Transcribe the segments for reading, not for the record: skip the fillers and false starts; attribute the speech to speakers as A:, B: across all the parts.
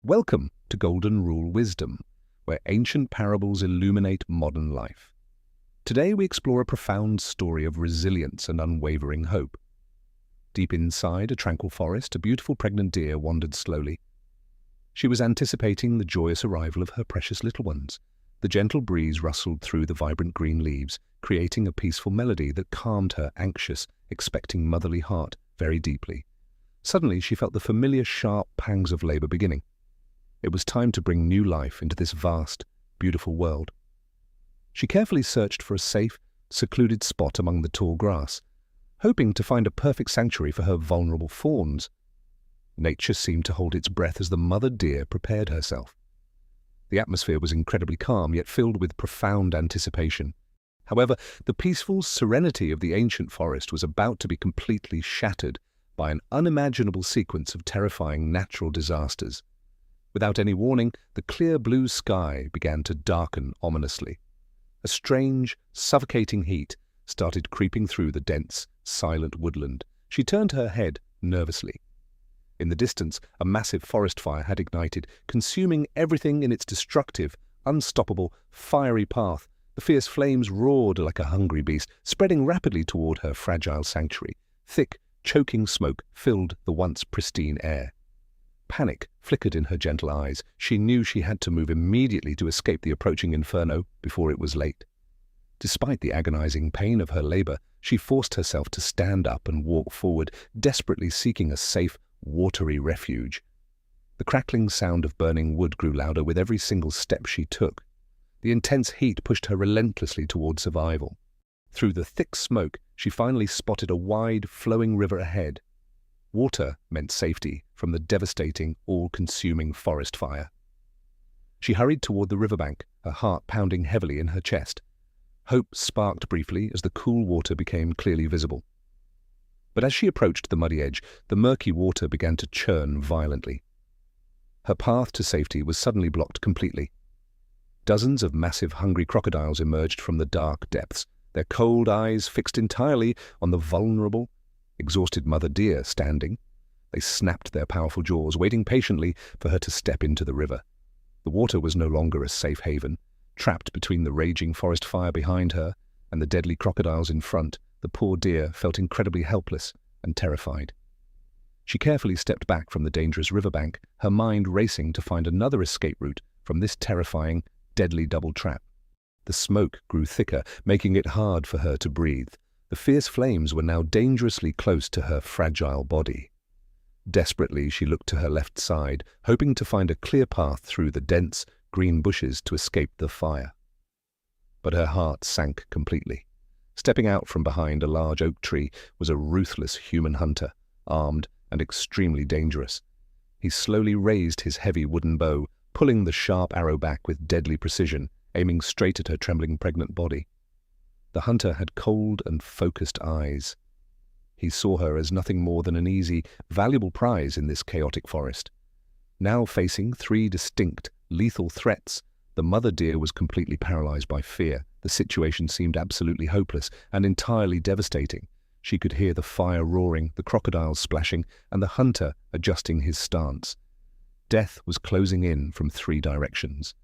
A: Welcome to Golden Rule Wisdom, where ancient parables illuminate modern life. Today we explore a profound story of resilience and unwavering hope. Deep inside a tranquil forest, a beautiful pregnant deer wandered slowly. She was anticipating the joyous arrival of her precious little ones. The gentle breeze rustled through the vibrant green leaves, creating a peaceful melody that calmed her anxious, expecting motherly heart very deeply. Suddenly she felt the familiar sharp pangs of labor beginning. It was time to bring new life into this vast, beautiful world. She carefully searched for a safe, secluded spot among the tall grass, hoping to find a perfect sanctuary for her vulnerable fawns. Nature seemed to hold its breath as the mother deer prepared herself. The atmosphere was incredibly calm, yet filled with profound anticipation. However, the peaceful serenity of the ancient forest was about to be completely shattered by an unimaginable sequence of terrifying natural disasters. Without any warning, the clear blue sky began to darken ominously. A strange, suffocating heat started creeping through the dense, silent woodland. She turned her head nervously. In the distance, a massive forest fire had ignited, consuming everything in its destructive, unstoppable, fiery path. The fierce flames roared like a hungry beast, spreading rapidly toward her fragile sanctuary. Thick, choking smoke filled the once pristine air. Panic flickered in her gentle eyes. She knew she had to move immediately to escape the approaching inferno before it was late. Despite the agonizing pain of her labor, she forced herself to stand up and walk forward, desperately seeking a safe, watery refuge. The crackling sound of burning wood grew louder with every single step she took. The intense heat pushed her relentlessly toward survival. Through the thick smoke, she finally spotted a wide, flowing river ahead. Water meant safety from the devastating, all-consuming forest fire. She hurried toward the riverbank, her heart pounding heavily in her chest. Hope sparked briefly as the cool water became clearly visible. But as she approached the muddy edge, the murky water began to churn violently. Her path to safety was suddenly blocked completely. Dozens of massive, hungry crocodiles emerged from the dark depths, their cold eyes fixed entirely on the vulnerable, exhausted mother deer standing. They snapped their powerful jaws, waiting patiently for her to step into the river. The water was no longer a safe haven. Trapped between the raging forest fire behind her and the deadly crocodiles in front, the poor deer felt incredibly helpless and terrified. She carefully stepped back from the dangerous riverbank, her mind racing to find another escape route from this terrifying, deadly double trap. The smoke grew thicker, making it hard for her to breathe. The fierce flames were now dangerously close to her fragile body. Desperately, she looked to her left side, hoping to find a clear path through the dense, green bushes to escape the fire. But her heart sank completely. Stepping out from behind a large oak tree was a ruthless human hunter, armed and extremely dangerous. He slowly raised his heavy wooden bow, pulling the sharp arrow back with deadly precision, aiming straight at her trembling pregnant body. The hunter had cold and focused eyes. He saw her as nothing more than an easy, valuable prize in this chaotic forest. Now facing three distinct, lethal threats, the mother deer was completely paralyzed by fear. The situation seemed absolutely hopeless and entirely devastating. She could hear the fire roaring, the crocodiles splashing, and the hunter adjusting his stance. Death was closing in from three directions.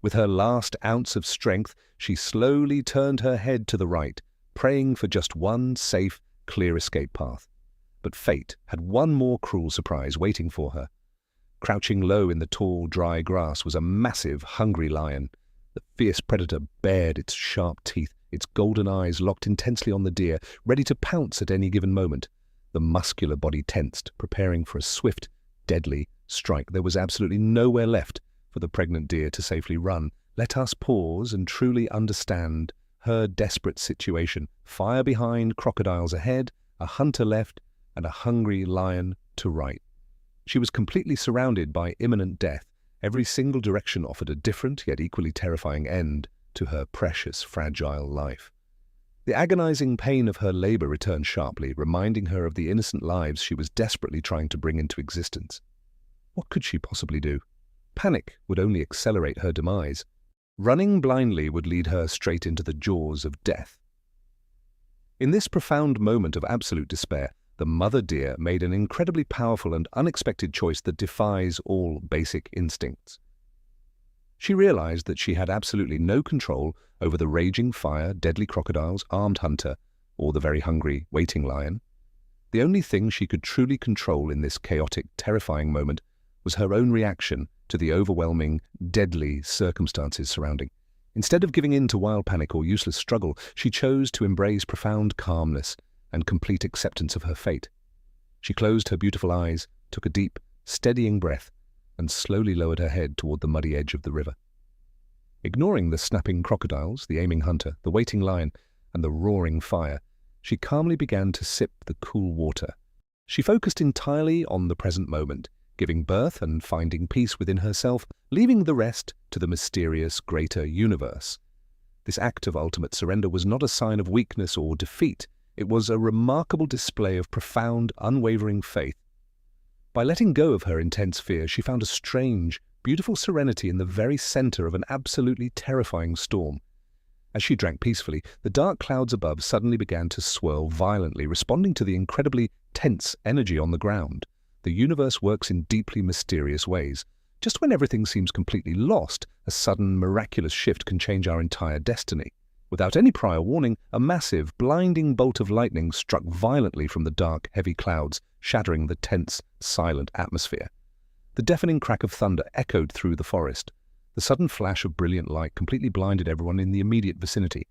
A: With her last ounce of strength, she slowly turned her head to the right, praying for just one safe, clear escape path. But fate had one more cruel surprise waiting for her. Crouching low in the tall, dry grass was a massive, hungry lion. The fierce predator bared its sharp teeth, its golden eyes locked intensely on the deer, ready to pounce at any given moment. The muscular body tensed, preparing for a swift, deadly strike. There was absolutely nowhere left for the pregnant deer to safely run. Let us pause and truly understand her desperate situation. Fire behind, crocodiles ahead, a hunter left, and a hungry lion to right. She was completely surrounded by imminent death. Every single direction offered a different yet equally terrifying end to her precious, fragile life. The agonizing pain of her labor returned sharply, reminding her of the innocent lives she was desperately trying to bring into existence. What could she possibly do? Panic would only accelerate her demise. Running blindly would lead her straight into the jaws of death. In this profound moment of absolute despair, the mother deer made an incredibly powerful and unexpected choice that defies all basic instincts. She realized that she had absolutely no control over the raging fire, deadly crocodiles, armed hunter, or the very hungry waiting lion. The only thing she could truly control in this chaotic, terrifying moment was her own reaction to the overwhelming, deadly circumstances surrounding. Instead of giving in to wild panic or useless struggle, she chose to embrace profound calmness and complete acceptance of her fate. She closed her beautiful eyes, took a deep, steadying breath, and slowly lowered her head toward the muddy edge of the river. Ignoring the snapping crocodiles, the aiming hunter, the waiting lion, and the roaring fire, she calmly began to sip the cool water. She focused entirely on the present moment, giving birth and finding peace within herself, leaving the rest to the mysterious greater universe. This act of ultimate surrender was not a sign of weakness or defeat. It was a remarkable display of profound, unwavering faith. By letting go of her intense fear, she found a strange, beautiful serenity in the very center of an absolutely terrifying storm. As she drank peacefully, the dark clouds above suddenly began to swirl violently, responding to the incredibly tense energy on the ground. The universe works in deeply mysterious ways. Just when everything seems completely lost, a sudden, miraculous shift can change our entire destiny. Without any prior warning, a massive, blinding bolt of lightning struck violently from the dark, heavy clouds, shattering the tense, silent atmosphere. The deafening crack of thunder echoed through the forest. The sudden flash of brilliant light completely blinded everyone in the immediate vicinity.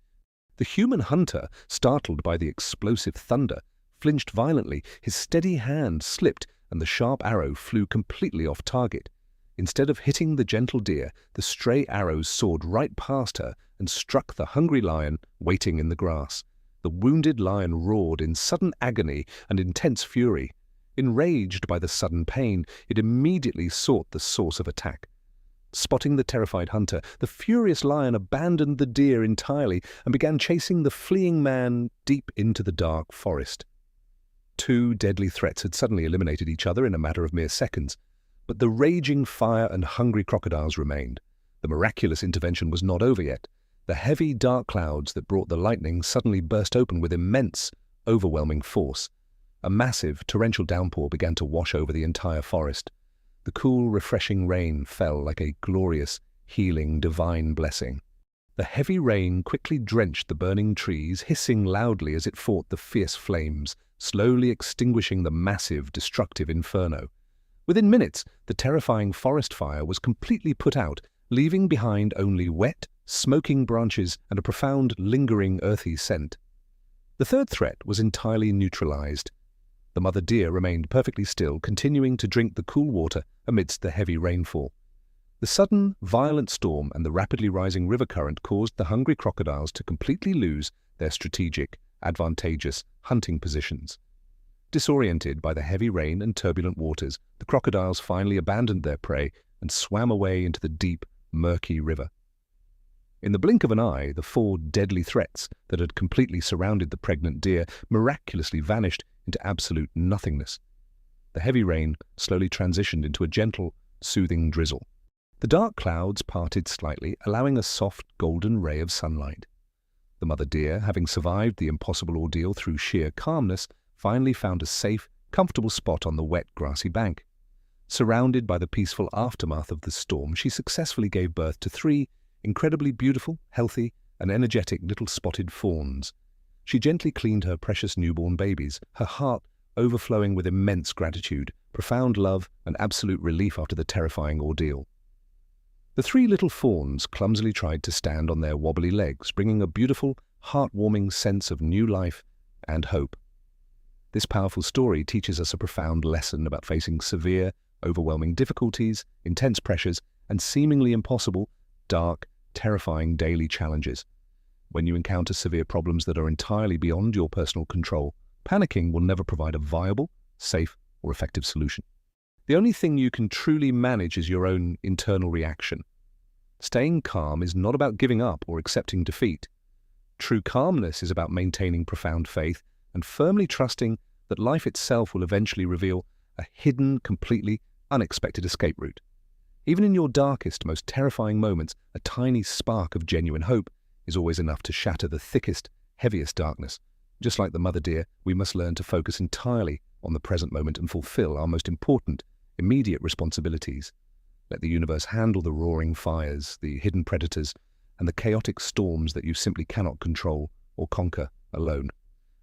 A: The human hunter, startled by the explosive thunder, flinched violently. His steady hand slipped, and the sharp arrow flew completely off target. Instead of hitting the gentle deer, the stray arrows soared right past her and struck the hungry lion waiting in the grass. The wounded lion roared in sudden agony and intense fury. Enraged by the sudden pain, it immediately sought the source of attack. Spotting the terrified hunter, the furious lion abandoned the deer entirely and began chasing the fleeing man deep into the dark forest. Two deadly threats had suddenly eliminated each other in a matter of mere seconds, but the raging fire and hungry crocodiles remained. The miraculous intervention was not over yet. The heavy, dark clouds that brought the lightning suddenly burst open with immense, overwhelming force. A massive, torrential downpour began to wash over the entire forest. The cool, refreshing rain fell like a glorious, healing, divine blessing. The heavy rain quickly drenched the burning trees, hissing loudly as it fought the fierce flames, slowly extinguishing the massive, destructive inferno. Within minutes, the terrifying forest fire was completely put out, leaving behind only wet, smoking branches and a profound, lingering, earthy scent. The third threat was entirely neutralized. The mother deer remained perfectly still, continuing to drink the cool water amidst the heavy rainfall. The sudden, violent storm and the rapidly rising river current caused the hungry crocodiles to completely lose their strategic, advantageous hunting positions. Disoriented by the heavy rain and turbulent waters, the crocodiles finally abandoned their prey and swam away into the deep, murky river. In the blink of an eye, the four deadly threats that had completely surrounded the pregnant deer miraculously vanished into absolute nothingness. The heavy rain slowly transitioned into a gentle, soothing drizzle. The dark clouds parted slightly, allowing a soft, golden ray of sunlight. The mother deer, having survived the impossible ordeal through sheer calmness, finally found a safe, comfortable spot on the wet, grassy bank. Surrounded by the peaceful aftermath of the storm, she successfully gave birth to 3 incredibly beautiful, healthy, and energetic little spotted fawns. She gently cleaned her precious newborn babies, her heart overflowing with immense gratitude, profound love, and absolute relief after the terrifying ordeal. The 3 little fawns clumsily tried to stand on their wobbly legs, bringing a beautiful, heartwarming sense of new life and hope. This powerful story teaches us a profound lesson about facing severe, overwhelming difficulties, intense pressures, and seemingly impossible, dark, terrifying daily challenges. When you encounter severe problems that are entirely beyond your personal control, panicking will never provide a viable, safe, or effective solution. The only thing you can truly manage is your own internal reaction. Staying calm is not about giving up or accepting defeat. True calmness is about maintaining profound faith and firmly trusting that life itself will eventually reveal a hidden, completely unexpected escape route. Even in your darkest, most terrifying moments, a tiny spark of genuine hope is always enough to shatter the thickest, heaviest darkness. Just like the mother deer, we must learn to focus entirely on the present moment and fulfill our most important, immediate responsibilities. Let the universe handle the roaring fires, the hidden predators, and the chaotic storms that you simply cannot control or conquer alone.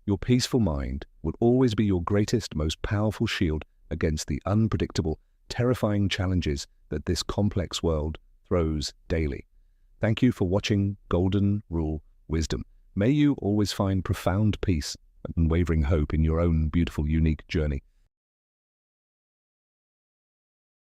A: Your peaceful mind will always be your greatest, most powerful shield against the unpredictable, terrifying challenges that this complex world throws daily. Thank you for watching Golden Rule Wisdom. May you always find profound peace and unwavering hope in your own beautiful, unique journey.